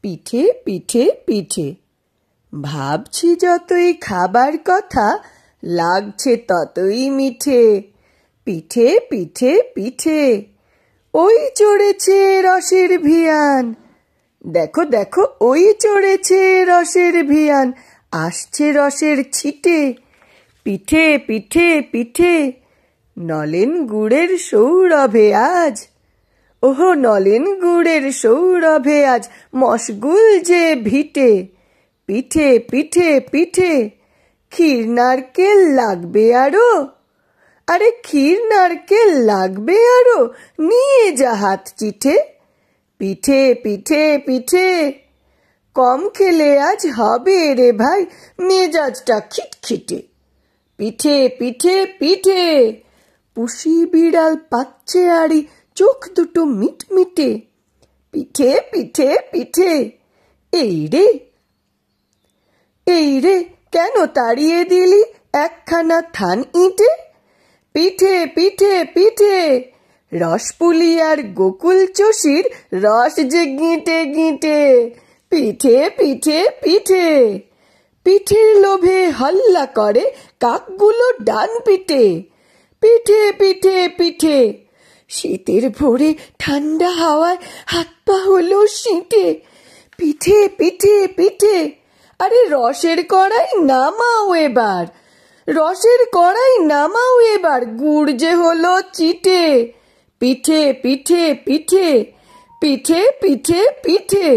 পিঠে পিঠে পিঠে। ভাবছি যতই খাবার কথা, লাগছে ততই মিঠে। পিঠে পিঠে পিঠে, ওই চড়েছে রসের ভিয়ান। দেখো দেখো ওই চড়েছে রসের ভিয়ান, আসছে রসের ছিটে। পিঠে পিঠে পিঠে, নলেন গুড়ের সৌরভে আজ। ওহো নলেন গুড়ের সৌরভে আজ, মশগুল যে ভিটে। পিঠে পিঠে পিঠে, ক্ষীর নারকেল লাগবে আরো। আরে ক্ষীর নারকেল লাগবে আরো, নিয়ে যা হাত চিঠে। পিঠে পিঠে পিঠে, কম খেলে আজ হবে রে ভাই, মেজাজটা খিটখিটে। পিঠে পিঠে পিঠে, পুষি বিড়াল পাচ্ছে আড়ি, চোখ দুটো মিটমিটে। পিঠে পিঠে পিঠে, এই রে কেন তাড়িয়ে দিলি একখানা থান ইঁটে। পিঠে পিঠে পিঠে, রসপুলি আর গোকুল চষির রস যে গিঁটে গিঁটে। পিঠে পিঠে পিঠে, পিঠের লোভে হল্লা করে কাকগুলো ডান পিঠে। পিঠে পিঠে পিঠে, শীতের ভোরে ঠান্ডা হাওয়ায় হাত পা হলো শীতে। পিঠে পিঠে পিঠে, আরে রসের কড়াই নামাও এবার, রসের কড়াই নামাও এবার, গুড় যে হলো চিটে। পিঠে পিঠে পিঠে, পিঠে পিঠে পিঠে।